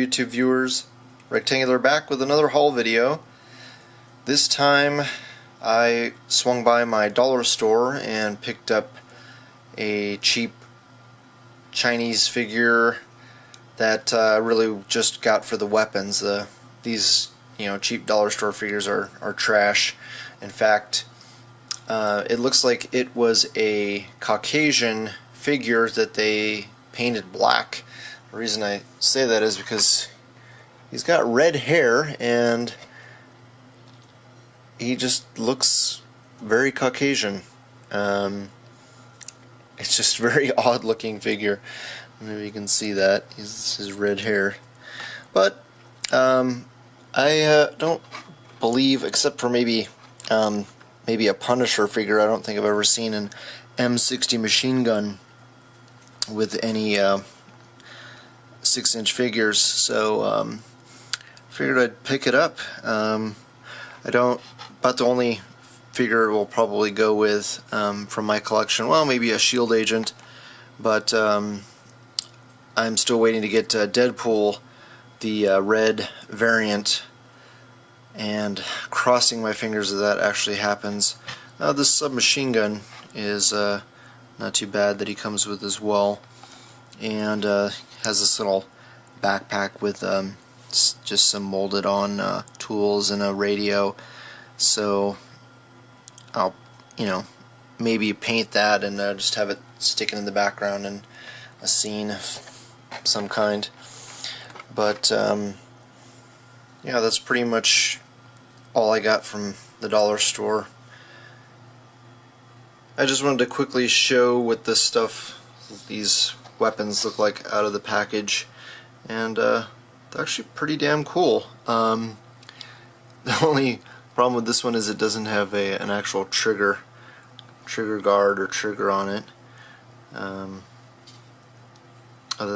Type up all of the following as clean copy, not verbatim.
YouTube viewers. Rectangular back with another haul video. This time I swung by my dollar store and picked up a cheap Chinese figure that I really just got for the weapons. These cheap dollar store figures are trash. In fact, it looks like it was a Caucasian figure that they painted black. The reason I say that is because he's got red hair and he just looks very Caucasian. It's just a very odd looking figure. Maybe you can see that. His red hair. But I don't believe, except for maybe a Punisher figure, I don't think I've ever seen an M60 machine gun with any 6-inch figures, so figured I'd pick it up. About the only figure we'll probably go with from my collection, well, maybe a Shield Agent, but I'm still waiting to get Deadpool, the red variant, and crossing my fingers that that actually happens. This submachine gun is not too bad that he comes with as well, and has this little backpack with just some molded on tools and a radio. So I'll maybe paint that and just have it sticking in the background in a scene of some kind. But yeah, that's pretty much all I got from the dollar store. I just wanted to quickly show what this stuff, these weapons look like out of the package, and they're actually pretty damn cool. The only problem with this one is it doesn't have an actual trigger guard or trigger on it. Other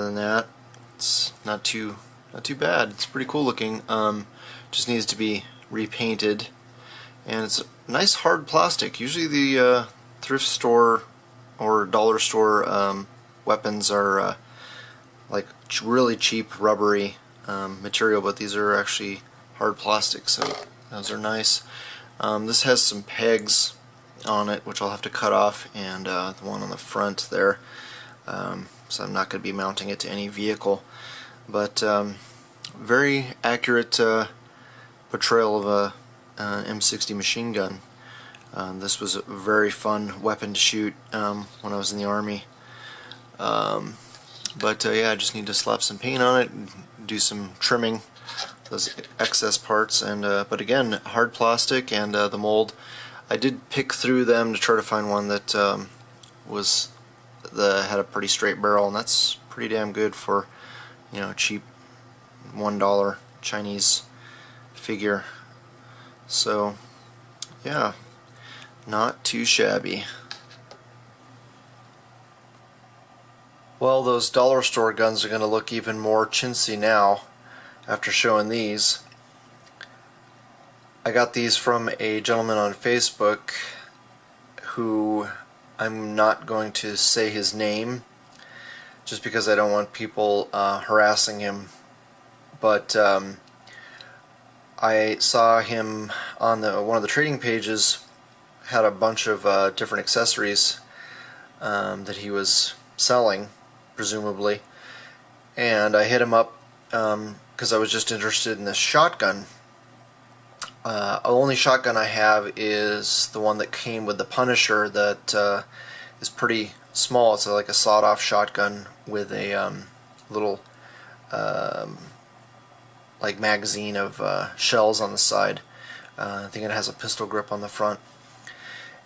than that, it's not too bad. It's pretty cool looking. Just needs to be repainted, and it's nice hard plastic. Usually the thrift store or dollar store weapons are like really cheap rubbery material, but these are actually hard plastic, so those are nice. This has some pegs on it which I'll have to cut off, and the one on the front there, so I'm not going to be mounting it to any vehicle, but very accurate portrayal of a M60 machine gun. This was a very fun weapon to shoot when I was in the Army. But yeah, I just need to slap some paint on it and do some trimming those excess parts, and but again, hard plastic, and the mold, I did pick through them to try to find one that had a pretty straight barrel, and that's pretty damn good for a cheap $1 Chinese figure. So yeah, not too shabby. Well, those dollar store guns are going to look even more chintzy now after showing these. I got these from a gentleman on Facebook who I'm not going to say his name just because I don't want people harassing him, but I saw him on one of the trading pages, had a bunch of different accessories that he was selling, presumably, and I hit him up because I was just interested in this shotgun. The only shotgun I have is the one that came with the Punisher that is pretty small. It's like a sawed-off shotgun with a little like magazine of shells on the side. I think it has a pistol grip on the front.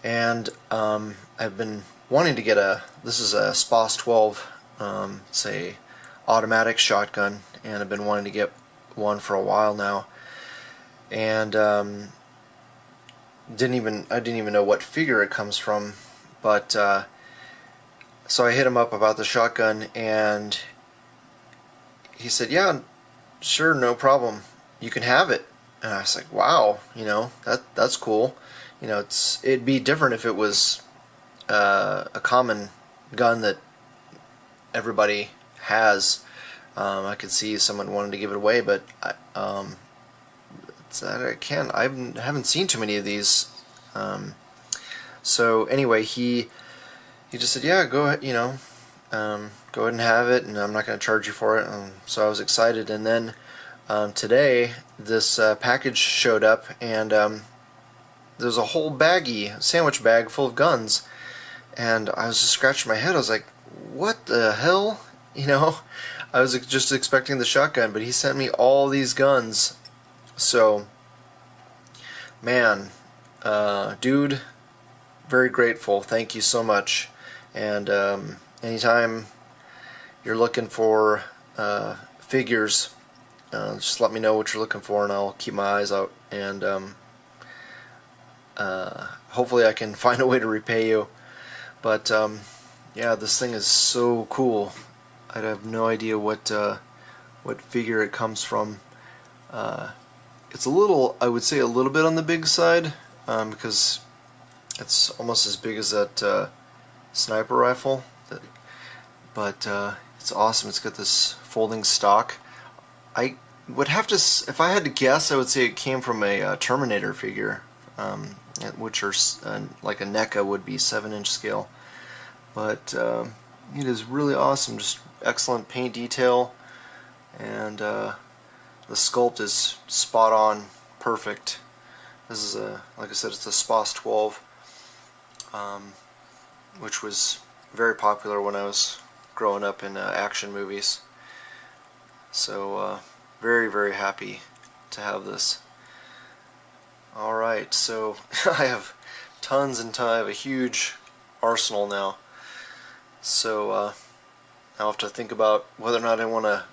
And I've been wanting to get this is a SPAS 12, it's a automatic shotgun, and I've been wanting to get one for a while now, and I didn't even know what figure it comes from, but so I hit him up about the shotgun, and he said, yeah, sure, no problem, you can have it. And I was like, wow, that's cool. It'd be different if it was a common gun that everybody has, I could see someone wanting to give it away, but I haven't seen too many of these. So anyway, he just said, yeah, go ahead, go ahead and have it, and I'm not going to charge you for it. So I was excited, and then today this package showed up, and there's a whole sandwich bag full of guns, and I was just scratching my head. I was like, what the hell? I was just expecting the shotgun, but he sent me all these guns. So, man, dude, very grateful. Thank you so much. And anytime you're looking for figures, just let me know what you're looking for, and I'll keep my eyes out. And hopefully I can find a way to repay you. But yeah, this thing is so cool. I have no idea what figure it comes from. It's a little, I would say, a little bit on the big side, because it's almost as big as that sniper rifle. But it's awesome. It's got this folding stock. I would have to, if I had to guess, I would say it came from a Terminator figure, which are like a NECA would be 7-inch scale. But it is really awesome. Just excellent paint detail, and the sculpt is spot on, perfect. This is like I said, it's a SPAS 12, which was very popular when I was growing up in action movies. So very, very happy to have this. Alright, so I have tons and tons. I have a huge arsenal now. So I'll have to think about whether or not I want to.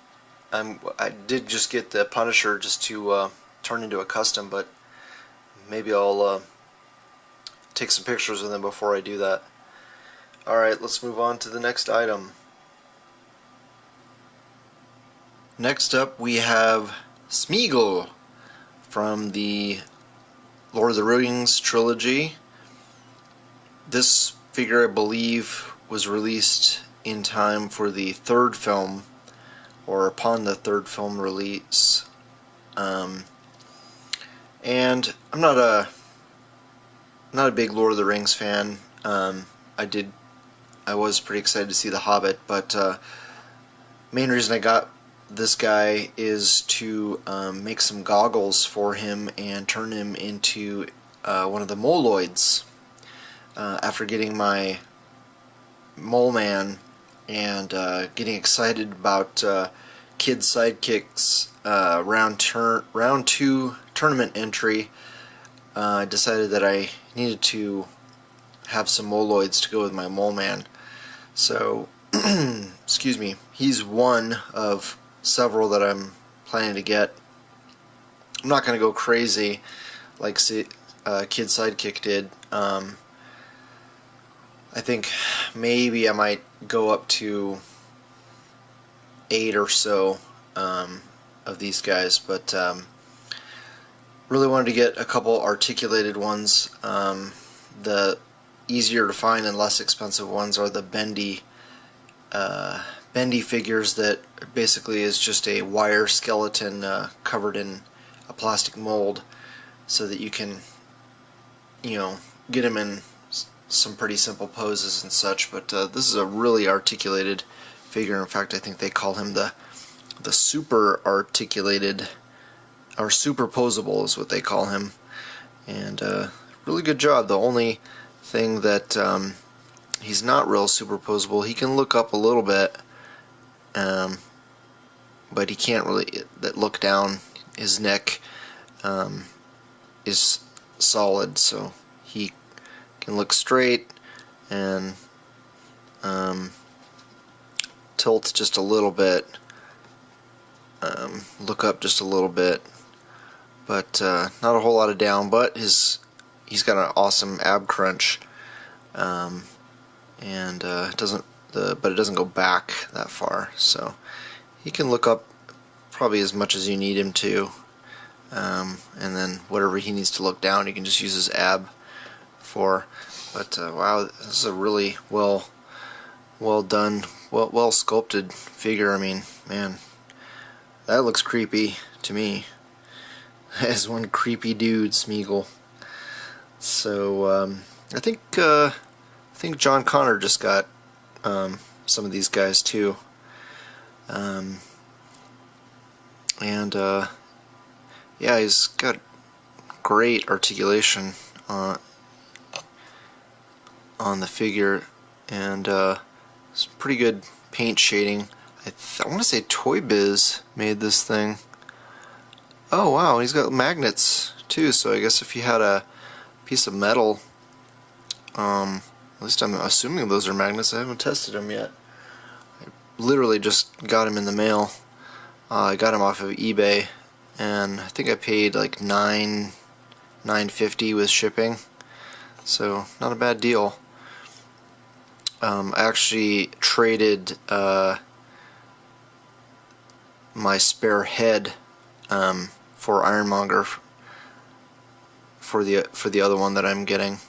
I did just get the Punisher just to turn into a custom, but maybe I'll take some pictures with him before I do that. Alright, let's move on to the next item. Next up we have Smeagol from the Lord of the Rings trilogy. This figure, I believe, was released in time for the third film, or upon the third film release. And I'm not a big Lord of the Rings fan. I was pretty excited to see The Hobbit, but main reason I got this guy is to make some goggles for him and turn him into one of the Moloids. After getting my Mole Man and getting excited about Kid Sidekick's round 2 tournament entry, I decided that I needed to have some Moloids to go with my Mole Man. So, excuse me, he's one of several that I'm planning to get. I'm not going to go crazy like Kid Sidekick did. I think maybe I might go up to 8 or so of these guys, but really wanted to get a couple articulated ones. The easier to find and less expensive ones are the bendy figures that basically is just a wire skeleton covered in a plastic mold, so that you can, get them in some pretty simple poses and such. But this is a really articulated figure. In fact, I think they call him the super articulated, or super posable is what they call him. And really good job. The only thing that he's not real super posable, he can look up a little bit, but he can't really look down. His neck is solid, so he can look straight and tilt just a little bit, look up just a little bit, but not a whole lot of down. But he's got an awesome ab crunch, and it doesn't go back that far, so he can look up probably as much as you need him to, and then whatever he needs to look down, he can just use his ab for. But wow, this is a really well done, well sculpted figure. I mean, man, That looks creepy to me. As one creepy dude, Smeagol. So I think John Connor just got some of these guys too, and yeah, he's got great articulation on the figure, and it's pretty good paint shading. I want to say Toy Biz made this thing. Oh wow, he's got magnets too, so I guess if you had a piece of metal, at least I'm assuming those are magnets. I haven't tested them yet. I literally just got him in the mail. I got him off of eBay, and I think I paid like $9.50 with shipping, so not a bad deal. I actually traded my spare head for Ironmonger for the other one that I'm getting.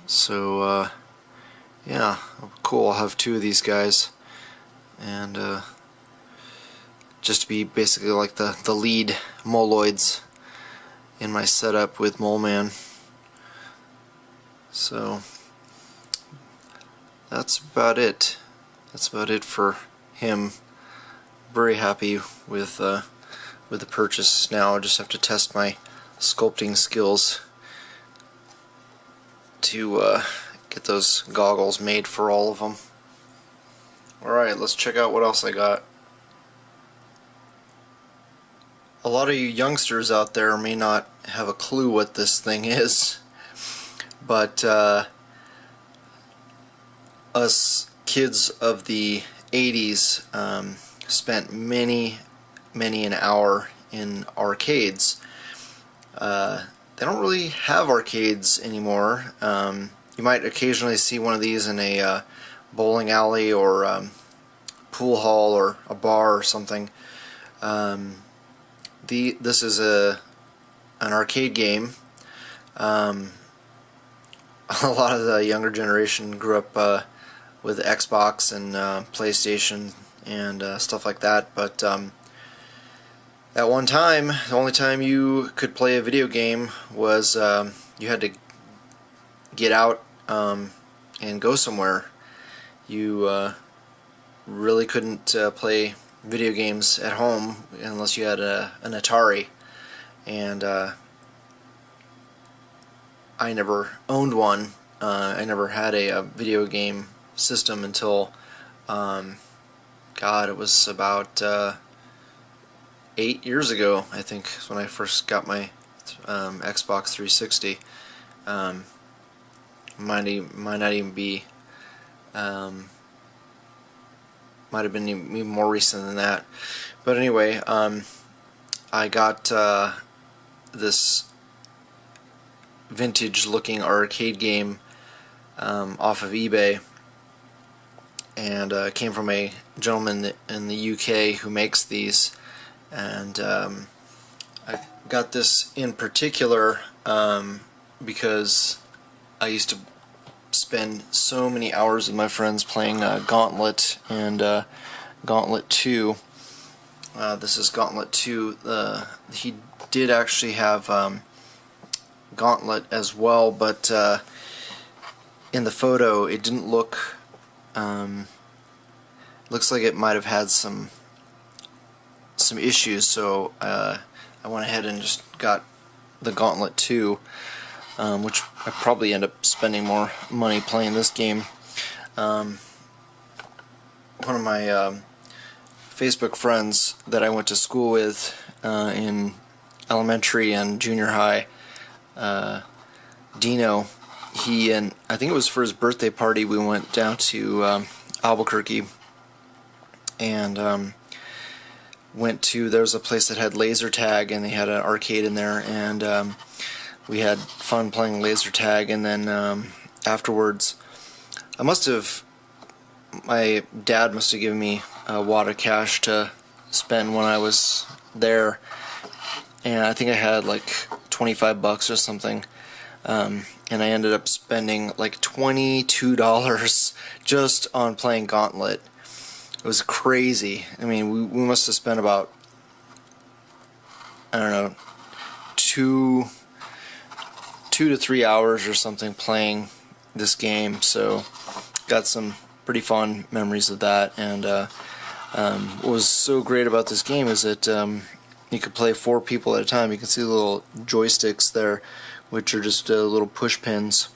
So yeah, cool. I'll have two of these guys, and just to be basically like the lead Moloids in my setup with Mole Man. So that's about it. That's about it for him. Very happy with the purchase. Now I just have to test my sculpting skills to get those goggles made for all of them. Alright, let's check out what else I got. A lot of you youngsters out there may not have a clue what this thing is, but us kids of the 80s spent many an hour in arcades. They don't really have arcades anymore. You might occasionally see one of these in a bowling alley or pool hall or a bar or something. This is an arcade game. A lot of the younger generation grew up with Xbox and PlayStation and stuff like that, but at one time, the only time you could play a video game was you had to get out and go somewhere. You really couldn't play video games at home unless you had an Atari, and I never owned one. I never had a video game system until God, it was about 8 years ago, I think, is when I first got my Xbox 360. Might not even be, might have been even more recent than that. But anyway, I got this vintage-looking arcade game off of eBay, and it came from a gentleman in the UK who makes these. And I got this in particular because I used to spend so many hours with my friends playing Gauntlet and Gauntlet 2. This is Gauntlet 2. He did actually have Gauntlet as well, but in the photo it didn't look, looks like it might have had some issues, so I went ahead and just got the Gauntlet 2, which I probably end up spending more money playing this game. One of my Facebook friends that I went to school with in elementary and junior high, Dino, and I think it was for his birthday party, we went down to Albuquerque, and there was a place that had laser tag, and they had an arcade in there, and we had fun playing laser tag. And then afterwards, my dad must have given me a wad of cash to spend when I was there, and I think I had like $25 or something, and I ended up spending like $22 just on playing Gauntlet. It was crazy. I mean, we must have spent about, I don't know, two to 3 hours or something playing this game. So got some pretty fond memories of that. And what was so great about this game is that you could play 4 people at a time. You can see the little joysticks there, which are just little push pins.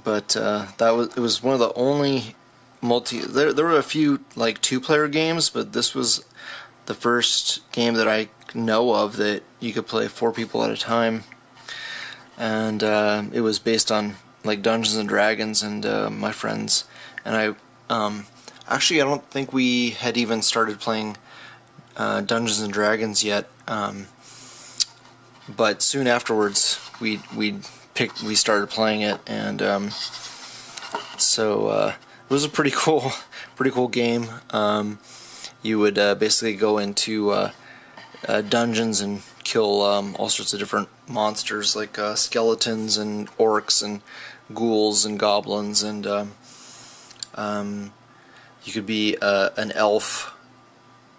But it was one of the only there were a few like 2-player games, but this was the first game that I know of that you could play 4 people at a time. And it was based on like Dungeons and Dragons, and my friends and I actually, I don't think we had even started playing Dungeons and Dragons yet, but soon afterwards we started playing it, and so it was a pretty cool game. You would basically go into dungeons and kill all sorts of different monsters, like skeletons and orcs and ghouls and goblins, and you could be an elf,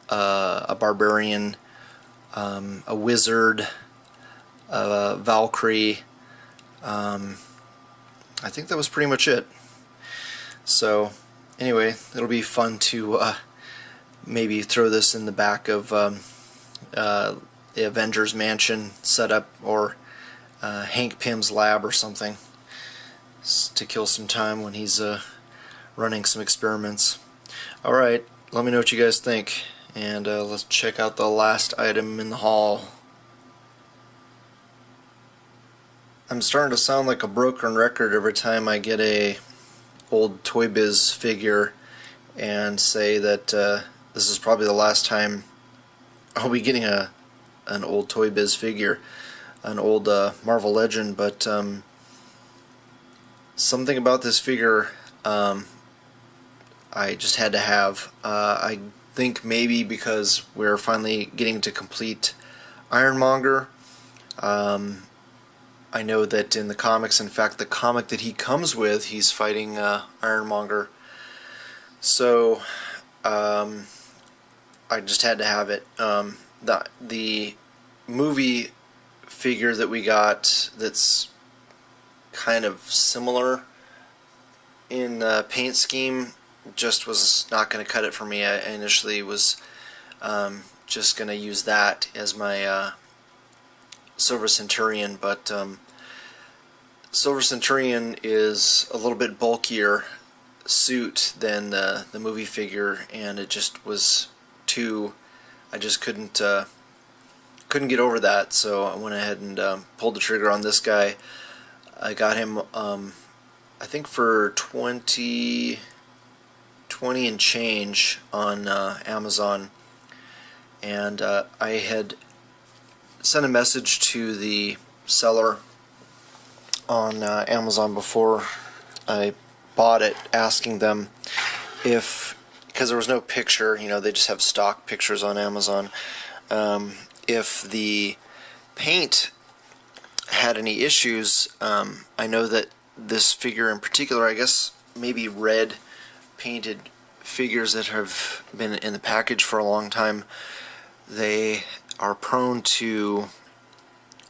a barbarian, a wizard, a Valkyrie. I think that was pretty much it. So anyway, it'll be fun to maybe throw this in the back of the Avengers Mansion setup, or Hank Pym's lab or something, to kill some time when he's running some experiments. Alright, let me know what you guys think, and let's check out the last item in the haul. I'm starting to sound like a broken record every time I get a old Toy Biz figure and say that this is probably the last time I'll be getting an old Toy Biz figure, an old Marvel Legend, but something about this figure I just had to have. I think maybe because we're finally getting to complete Ironmonger. I know that in the comics, in fact, the comic that he comes with, he's fighting Ironmonger. So I just had to have it. The movie figure that we got that's kind of similar in paint scheme just was not going to cut it for me. I initially was just going to use that as my Silver Centurion, but Silver Centurion is a little bit bulkier suit than the movie figure, and it just was too, I just couldn't get over that, so I went ahead and pulled the trigger on this guy. I got him I think for $20 and change on Amazon, and I had sent a message to the seller on Amazon before I bought it, asking them if, because there was no picture, you know, they just have stock pictures on Amazon, if the paint had any issues. I know that this figure in particular, I guess maybe red painted figures that have been in the package for a long time, they are prone to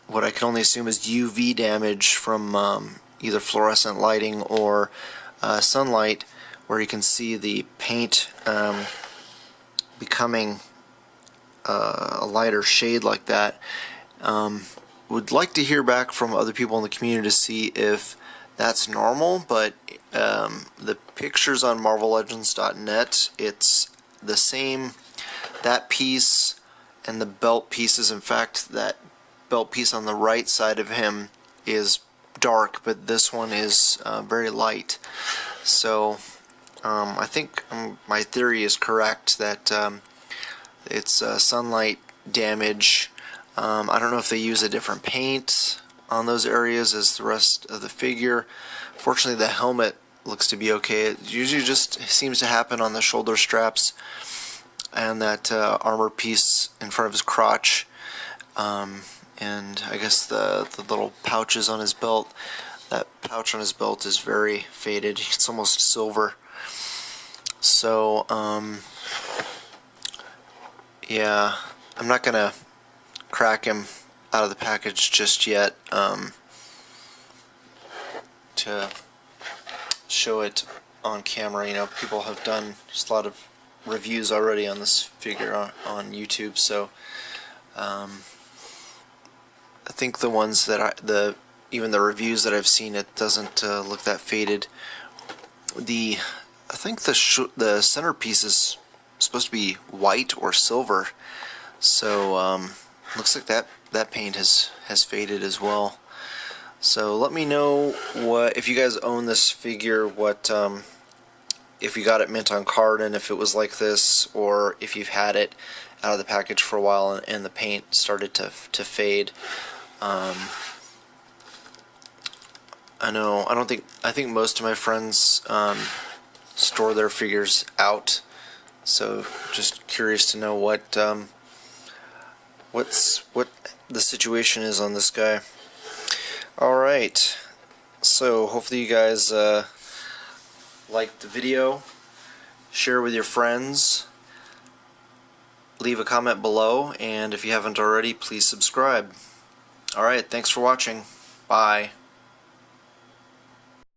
what I can only assume is UV damage from either fluorescent lighting or sunlight, where you can see the paint becoming a lighter shade like that. Would like to hear back from other people in the community to see if that's normal, but the pictures on MarvelLegends.net, it's the same, that piece and the belt pieces. In fact, that belt piece on the right side of him is dark, but this one is very light. So I think my theory is correct, that it's sunlight damage. I don't know if they use a different paint on those areas as the rest of the figure. Fortunately, the helmet looks to be okay. It usually just seems to happen on the shoulder straps and that armor piece in front of his crotch, and I guess the little pouches on his belt. That pouch on his belt is very faded. It's almost silver. So yeah, I'm not gonna crack him out of the package just yet to show it on camera. You know, people have done just a lot of reviews already on this figure on YouTube, so I think the ones that even the reviews that I've seen, it doesn't look that faded. I think the centerpiece is supposed to be white or silver, so looks like that paint has faded as well. So let me know what, if you guys own this figure, what if you got it mint on card and if it was like this, or if you've had it out of the package for a while and the paint started to fade. I think most of my friends store their figures out, so just curious to know what the situation is on this guy. Alright, so hopefully you guys liked the video. Share with your friends, leave a comment below, and if you haven't already, please subscribe. Alright, thanks for watching. Bye.